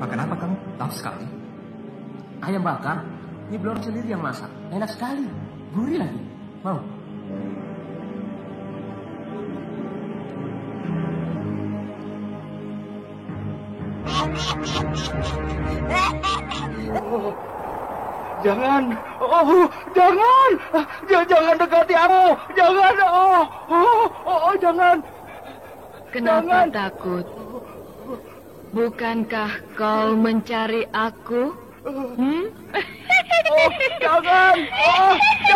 Makan apa kamu? Lauk sekali. Ayam bakar, Nyi Blor sendiri yang masak. Enak sekali, gurih lagi. Mau? Jangan, jangan, jangan dekati aku, jangan, jangan. Kenapa Jangan. takut? Bukankah kau mencari aku? Jangan,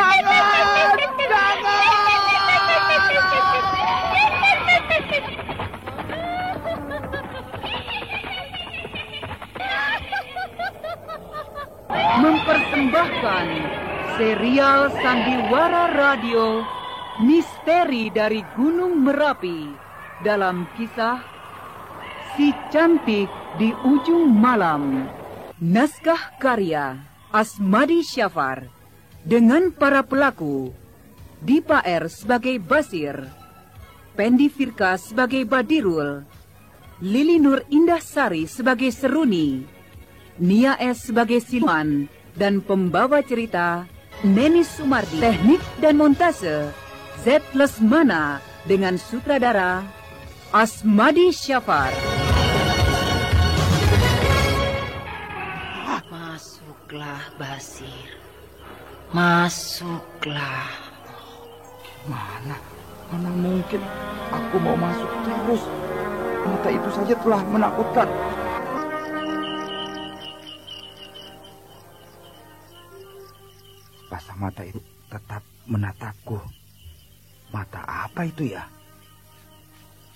jangan, jangan. Mempersembahkan serial Sandiwara Radio Misteri dari Gunung Merapi dalam kisah Si Cantik di Ujung Malam. Naskah karya Asmadi Syafar dengan para pelaku Dipa R sebagai Basir, Pendi Firka sebagai Badirul, Lili Nur Indah Sari sebagai Seruni, Nia S sebagai Silman, dan pembawa cerita Neni Sumardi. Teknik dan montase Z Lesmana dengan sutradara Asmadi Syafar. Masuklah, Basir. Masuklah. Mana mungkin aku mau masuk terus. Mata itu saja telah menakutkan. Pasang mata itu tetap menatapku. Mata apa itu ya?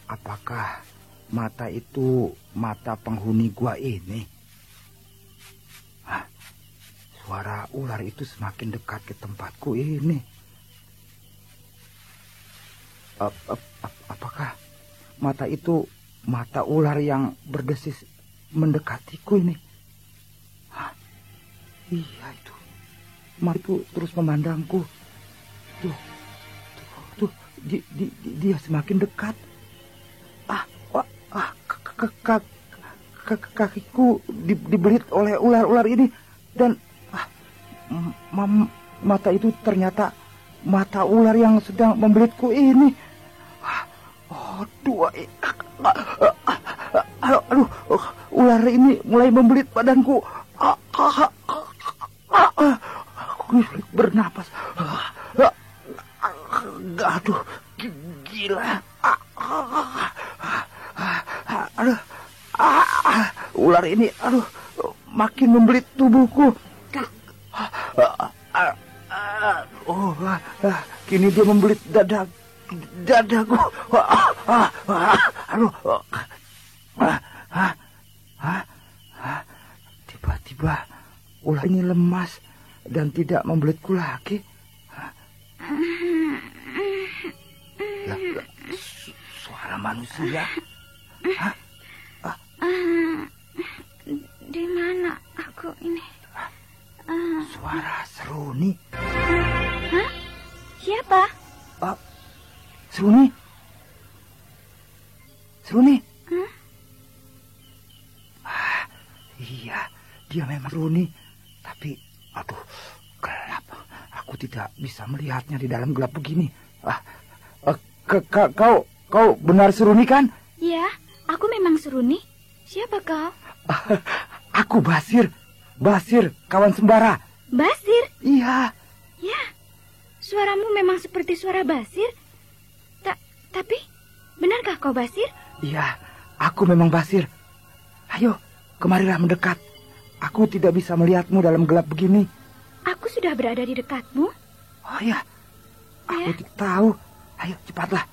Apakah mata itu mata penghuni gua ini? Hah? Suara ular itu semakin dekat ke tempatku ini. Apakah mata itu mata ular yang berdesis mendekatiku ini? Hah? Iya itu. Mata itu terus memandangku. Tuh, dia semakin dekat. Kakiku dibelit oleh ular-ular ini dan mata itu ternyata mata ular yang sedang membelitku ini. Aduh, ular ini mulai membelit badanku. Aku bernapas. Aduh, gila. Aduh, ular ini, makin membelit tubuhku. Kini dia membelit dadaku. Tiba-tiba ular ini lemas dan tidak membelitku lagi. Suara manusia. Di mana aku ini? Suara Seruni. Hah? Siapa? Seruni. Seruni. Iya, dia memang Seruni. Tapi, gelap. Aku tidak bisa melihatnya di dalam gelap begini. Kau benar Seruni kan? Ya, aku memang Seruni. Siapa kau? Aku Basir. Basir, kawan sembara. Basir? Iya. Ya, suaramu memang seperti suara Basir. Tapi, benarkah kau Basir? Iya, aku memang Basir. Ayo, kemarilah mendekat. Aku tidak bisa melihatmu dalam gelap begini. Aku sudah berada di dekatmu. Oh ya, aku tidak tahu. Ayo, cepatlah.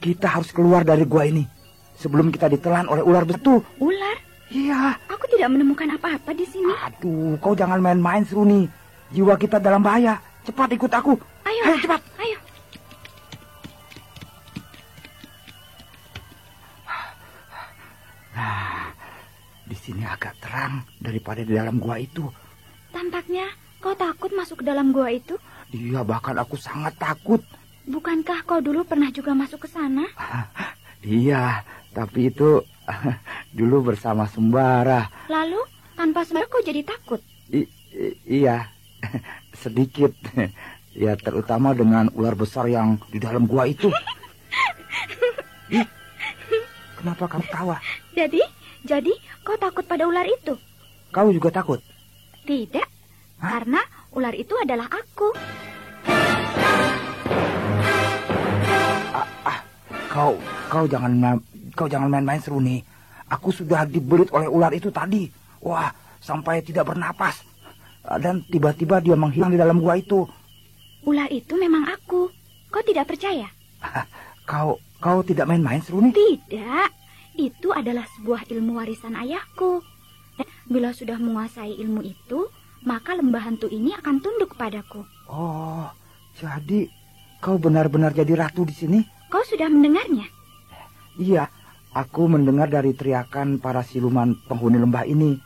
Kita harus keluar dari gua ini sebelum kita ditelan oleh ular betu. Ular? Iya. Aku tidak menemukan apa-apa di sini. Aduh, kau jangan main-main, Seruni. Jiwa kita dalam bahaya. Cepat ikut aku. Ayo cepat. Ayo. Nah, di sini agak terang daripada di dalam gua itu. Tampaknya kau takut masuk ke dalam gua itu? Iya, bahkan aku sangat takut. Bukankah kau dulu pernah juga masuk ke sana? Iya, tapi itu dulu bersama Sembara. Lalu tanpa Sembara kau jadi takut? Iya, sedikit. Ya, terutama dengan ular besar yang di dalam gua itu. Ih, kenapa kamu tawa? Jadi kau takut pada ular itu? Kau juga takut? Tidak, karena ular itu adalah aku. Kau jangan main-main, Seruni. Aku sudah dibelit oleh ular itu tadi. Wah, sampai tidak bernapas. Dan tiba-tiba dia menghilang di dalam gua itu. Ular itu memang aku. Kau tidak percaya? Kau tidak main-main, Seruni? Tidak. Itu adalah sebuah ilmu warisan ayahku. Bila sudah menguasai ilmu itu, maka lembah hantu ini akan tunduk kepadaku. Oh, jadi kau benar-benar jadi ratu di sini? Kau sudah mendengarnya? Iya, aku mendengar dari teriakan para siluman penghuni lembah ini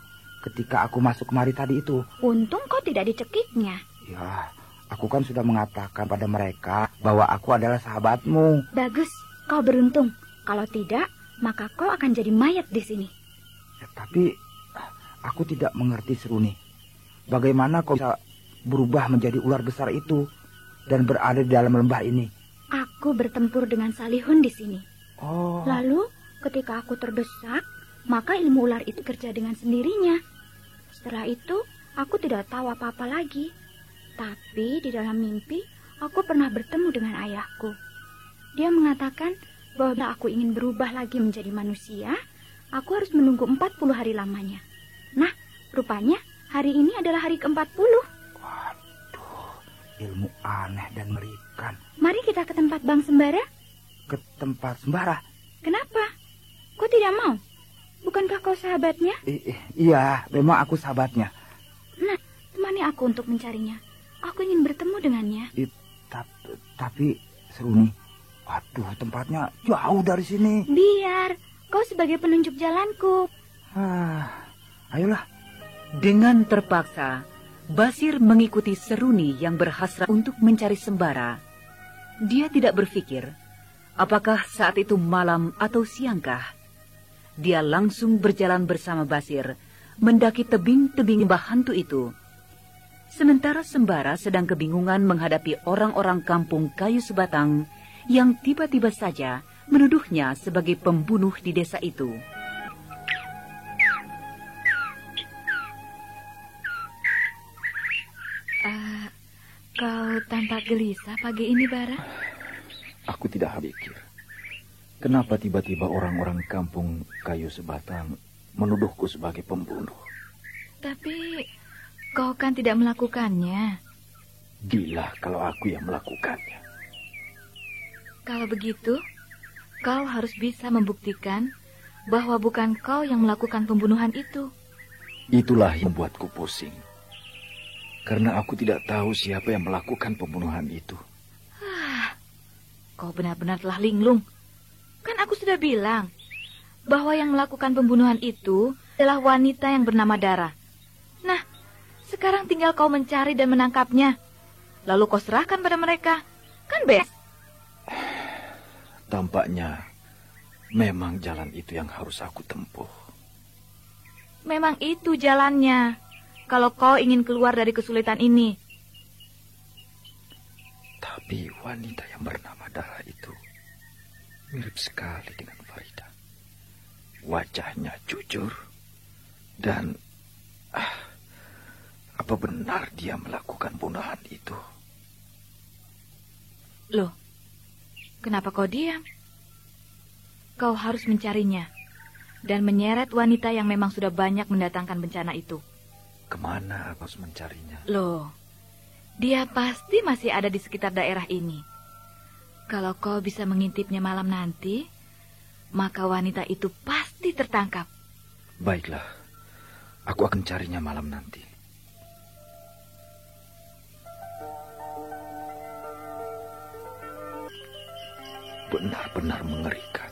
ketika aku masuk kemari tadi itu. Untung kau tidak dicekiknya. Ya, aku kan sudah mengatakan pada mereka bahwa aku adalah sahabatmu. Bagus, kau beruntung. Kalau tidak, maka kau akan jadi mayat di sini. Ya, tapi aku tidak mengerti, Seruni. Bagaimana kau bisa berubah menjadi ular besar itu dan berada di dalam lembah ini? Aku bertempur dengan Salihun di sini. Oh. Lalu, ketika aku terdesak, maka ilmu ular itu kerja dengan sendirinya. Setelah itu, aku tidak tahu apa-apa lagi. Tapi di dalam mimpi, aku pernah bertemu dengan ayahku. Dia mengatakan bahwa bila aku ingin berubah lagi menjadi manusia, aku harus menunggu 40 hari lamanya. Nah, rupanya hari ini adalah hari ke-40. Waduh, ilmu aneh dan mengerikan. Mari kita ke tempat Bang Sembara. Ke tempat Sembara? Kenapa? Kau tidak mau? Bukankah kau sahabatnya? Iya, memang aku sahabatnya. Nah, temani aku untuk mencarinya. Aku ingin bertemu dengannya. Tapi, Seruni, waduh, tempatnya jauh dari sini. Biar, kau sebagai penunjuk jalanku. Ayolah. Dengan terpaksa, Basir mengikuti Seruni yang berhasrat untuk mencari Sembara. Dia tidak berpikir apakah saat itu malam atau siangkah. Dia langsung berjalan bersama Basir mendaki tebing-tebing lembah hantu itu. Sementara Sembara sedang kebingungan menghadapi orang-orang kampung Kayu Sebatang yang tiba-tiba saja menuduhnya sebagai pembunuh di desa itu. Kau tampak gelisah pagi ini, Bara. Aku tidak pikir. Kenapa tiba-tiba orang-orang kampung Kayu Sebatang menuduhku sebagai pembunuh? Tapi kau kan tidak melakukannya. Gila kalau aku yang melakukannya. Kalau begitu, kau harus bisa membuktikan bahwa bukan kau yang melakukan pembunuhan itu. Itulah yang membuatku pusing. Karena aku tidak tahu siapa yang melakukan pembunuhan itu. Kau benar-benar telah linglung. Kan aku sudah bilang bahwa yang melakukan pembunuhan itu adalah wanita yang bernama Dara. Nah, sekarang tinggal kau mencari dan menangkapnya. Lalu kau serahkan pada mereka. Kan beres? Tampaknya memang jalan itu yang harus aku tempuh. Memang itu jalannya. Kalau kau ingin keluar dari kesulitan ini. Tapi wanita yang bernama Dara itu mirip sekali dengan Farida. Wajahnya jujur dan apa benar dia melakukan pembunuhan itu? Loh, kenapa kau diam? Kau harus mencarinya dan menyeret wanita yang memang sudah banyak mendatangkan bencana itu. Kemana aku harus mencarinya? Loh, dia pasti masih ada di sekitar daerah ini. Kalau kau bisa mengintipnya malam nanti, maka wanita itu pasti tertangkap. Baiklah, aku akan carinya malam nanti. Benar-benar mengerikan.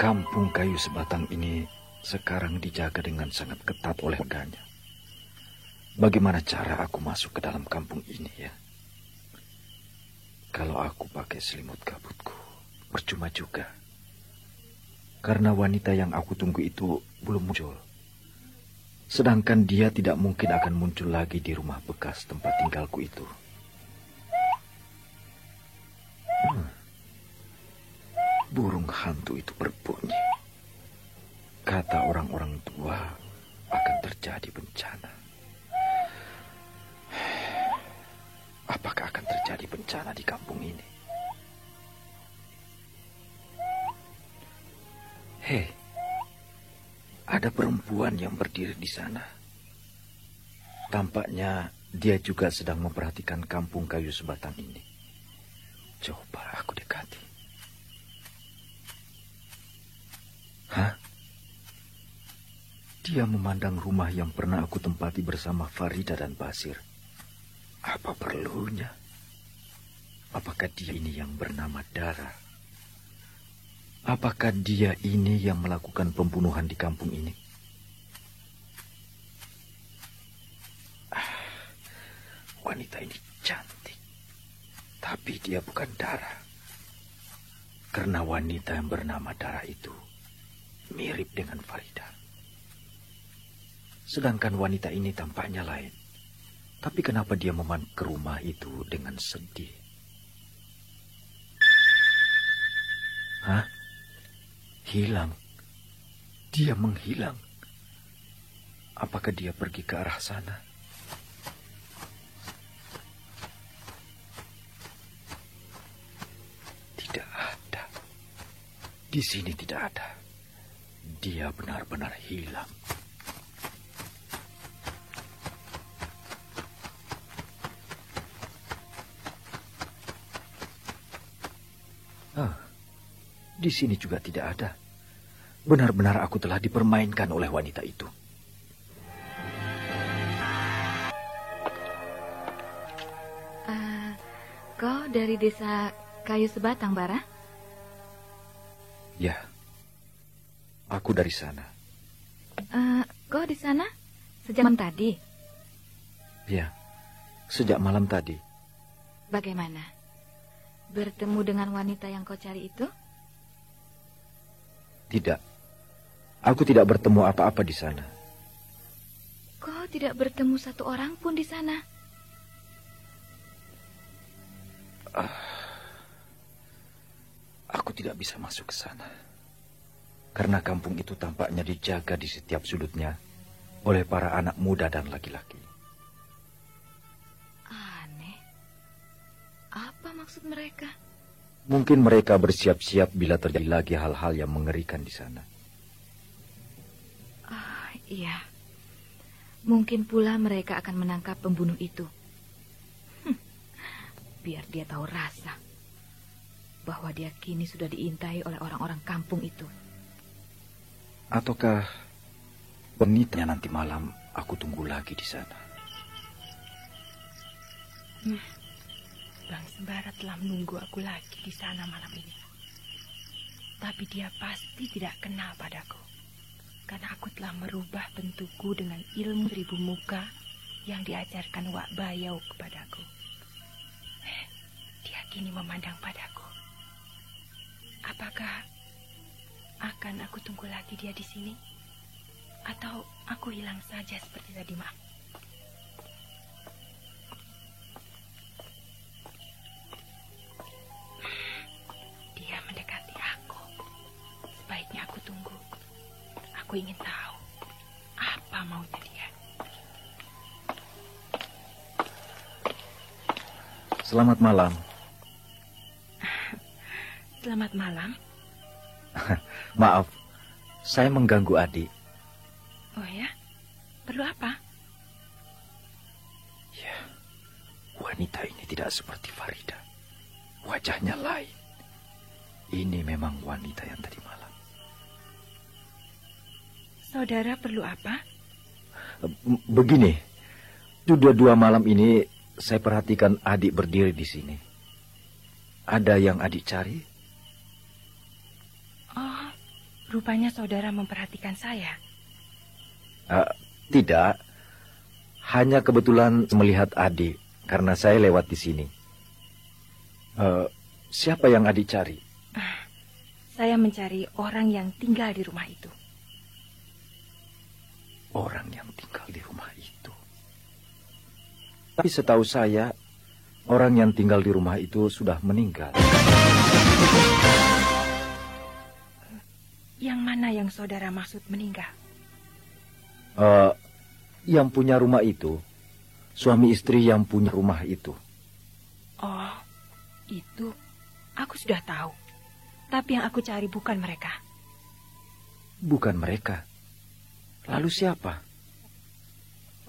Kampung Kayu Sebatang ini sekarang dijaga dengan sangat ketat oleh warganya. Bagaimana cara aku masuk ke dalam kampung ini ya? Kalau aku pakai selimut kabutku, percuma juga. Karena wanita yang aku tunggu itu belum muncul. Sedangkan dia tidak mungkin akan muncul lagi di rumah bekas tempat tinggalku itu. Burung hantu itu berbunyi. Kata orang-orang tua akan terjadi bencana. Apakah akan terjadi bencana di kampung ini? Hei, ada perempuan yang berdiri di sana. Tampaknya dia juga sedang memperhatikan kampung kayu sebatang ini. Coba aku dekati. Hah? Dia memandang rumah yang pernah aku tempati bersama Farida dan Basir. Apa perlunya? Apakah dia ini yang bernama Dara? Apakah dia ini yang melakukan pembunuhan di kampung ini? Wanita ini cantik. Tapi dia bukan Dara. Karena wanita yang bernama Dara itu mirip dengan Farida. Sedangkan wanita ini tampaknya lain. Tapi kenapa dia memandang ke rumah itu dengan sedih? Hah? Hilang. Dia menghilang. Apakah dia pergi ke arah sana? Tidak ada. Di sini tidak ada. Dia benar-benar hilang. Di sini juga tidak ada. Benar-benar aku telah dipermainkan oleh wanita itu. Kau dari desa Kayu Sebatang, Bara? Ya, aku dari sana. Kau di sana sejak malam tadi? Ya, sejak malam tadi. Bagaimana? Bertemu dengan wanita yang kau cari itu? Tidak. Aku tidak bertemu apa-apa di sana. Kau tidak bertemu satu orang pun di sana? Aku tidak bisa masuk ke sana. Karena kampung itu tampaknya dijaga di setiap sudutnya oleh para anak muda dan laki-laki. Aneh. Apa maksud mereka? Mungkin mereka bersiap-siap bila terjadi lagi hal-hal yang mengerikan di sana. Iya. Mungkin pula mereka akan menangkap pembunuh itu. Biar dia tahu rasa bahwa dia kini sudah diintai oleh orang-orang kampung itu. Ataukah wanitanya nanti malam aku tunggu lagi di sana? Bang Sembara telah menunggu aku lagi di sana malam ini. Tapi dia pasti tidak kenal padaku. Karena aku telah merubah bentukku dengan ilmu 1000 muka yang diajarkan Wak Bayau kepadaku. Dia kini memandang padaku. Apakah akan aku tunggu lagi dia di sini? Atau aku hilang saja seperti tadi malam? Dia mendekati aku. Sebaiknya aku tunggu. Aku ingin tahu apa maunya dia. Selamat malam. Selamat malam. Maaf, saya mengganggu adik. Oh ya? Perlu apa? Ya, wanita ini tidak seperti Farida. Wajahnya lain. Ini memang wanita yang tadi malam. Saudara perlu apa? Begini, sudah 2 malam ini saya perhatikan adik berdiri di sini. Ada yang adik cari? Oh, rupanya saudara memperhatikan saya. Tidak, hanya kebetulan melihat adik karena saya lewat di sini. Siapa yang adik cari? Saya mencari orang yang tinggal di rumah itu. Orang yang tinggal di rumah itu. Tapi setahu saya, orang yang tinggal di rumah itu sudah meninggal. Yang mana yang saudara maksud meninggal? Yang punya rumah itu, suami istri yang punya rumah itu. Oh, itu aku sudah tahu. Tapi yang aku cari bukan mereka. Bukan mereka. Lalu siapa?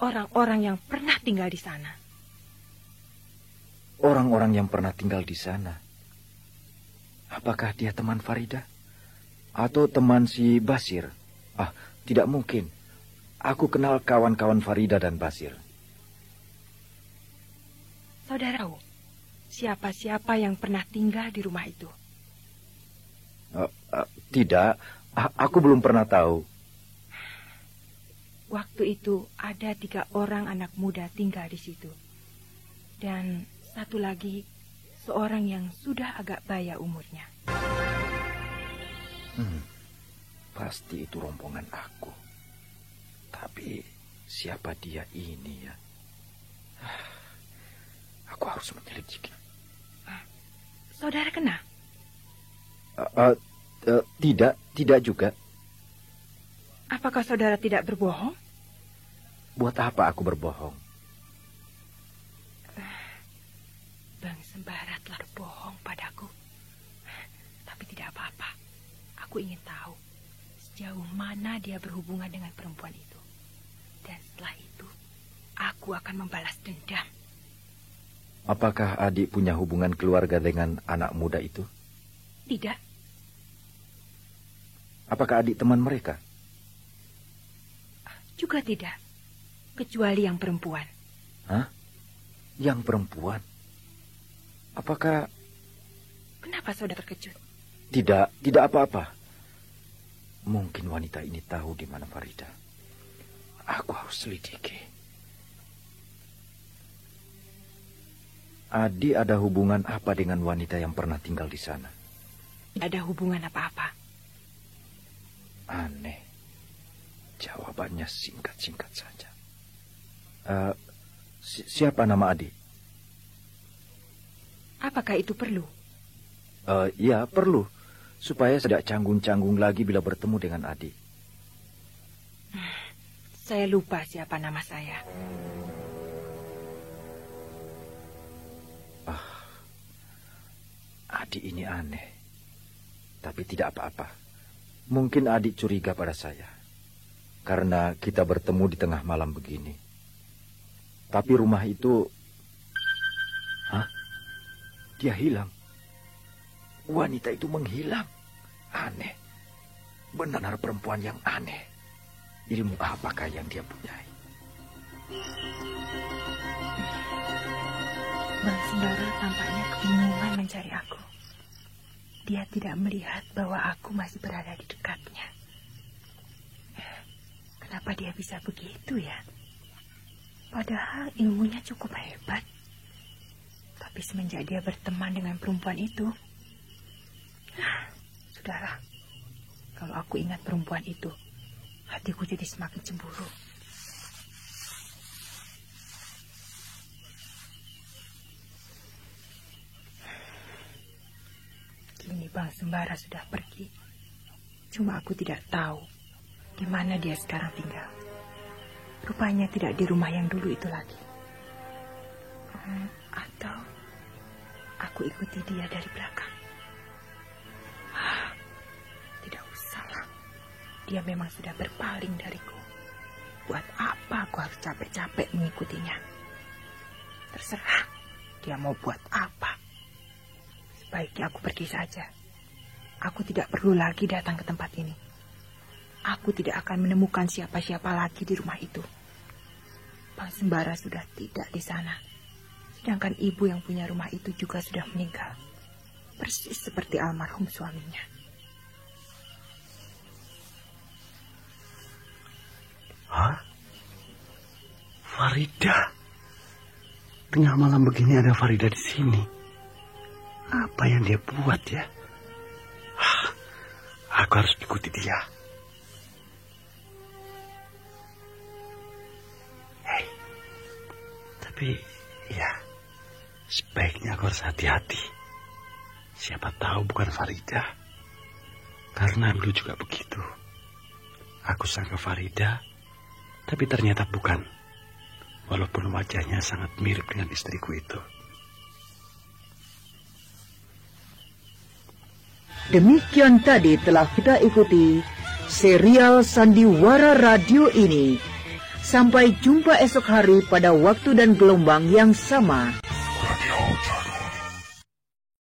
Orang-orang yang pernah tinggal di sana. Orang-orang yang pernah tinggal di sana. Apakah dia teman Farida? Atau teman si Basir? Tidak mungkin. Aku kenal kawan-kawan Farida dan Basir. Saudara tahu siapa-siapa yang pernah tinggal di rumah itu? Tidak, aku belum pernah tahu. Waktu itu ada 3 orang anak muda tinggal di situ. Dan satu lagi, seorang yang sudah agak baya umurnya. Pasti itu rombongan aku. Tapi siapa dia ini ya? Aku harus menyelidiki. Saudara kenal? Tidak juga. Apakah saudara tidak berbohong? Buat apa aku berbohong? Bang Sembara telah berbohong padaku. Tapi tidak apa-apa. Aku ingin tahu sejauh mana dia berhubungan dengan perempuan itu. Dan setelah itu, aku akan membalas dendam. Apakah adik punya hubungan keluarga dengan anak muda itu? Tidak. Apakah adik teman mereka? Juga tidak. Kecuali yang perempuan. Hah? Yang perempuan? Apakah... Kenapa saudara terkejut? Tidak apa-apa. Mungkin wanita ini tahu di mana Farida. Aku harus selidiki. Adi ada hubungan apa dengan wanita yang pernah tinggal di sana? Tidak ada hubungan apa-apa. Aneh. Jawabannya singkat-singkat saja. Siapa nama Adi? Apakah itu perlu? Ya, perlu. Supaya tidak canggung-canggung lagi bila bertemu dengan Adi. Saya lupa siapa nama saya. Adi ini aneh. Tapi tidak apa-apa. Mungkin Adi curiga pada saya. Karena kita bertemu di tengah malam begini. Tapi rumah itu... Dia hilang. Wanita itu menghilang. Aneh. Benar perempuan yang aneh. Ilmu apakah yang dia punyai? Bang Sembara tampaknya kebingungan mencari aku. Dia tidak melihat bahwa aku masih berada di dekatnya. Kenapa dia bisa begitu ya? Padahal ilmunya cukup hebat. Tapi semenjak dia berteman dengan perempuan itu... Sudahlah. Kalau aku ingat perempuan itu, hatiku jadi semakin cemburu. Kini Bang Sembara sudah pergi. Cuma aku tidak tahu di mana dia sekarang tinggal. Rupanya tidak di rumah yang dulu itu lagi. Atau aku ikuti dia dari belakang. Tidak usahlah. Dia memang sudah berpaling dariku. Buat apa aku harus capek-capek mengikutinya? Terserah dia mau buat apa. Sebaiknya aku pergi saja. Aku tidak perlu lagi datang ke tempat ini. Aku tidak akan menemukan siapa-siapa lagi di rumah itu. Bang Sembara sudah tidak di sana. Sedangkan ibu yang punya rumah itu juga sudah meninggal. Persis seperti almarhum suaminya. Hah? Farida? Tengah malam begini ada Farida di sini. Apa yang dia buat ya? Aku harus ikuti dia. Hei, tapi ya, sebaiknya aku harus hati-hati. Siapa tahu bukan Farida. Karena dulu juga begitu. Aku sangka Farida, tapi ternyata bukan. Walaupun wajahnya sangat mirip dengan istriku itu. Demikian tadi telah kita ikuti serial Sandiwara Radio ini. Sampai jumpa esok hari pada waktu dan gelombang yang sama.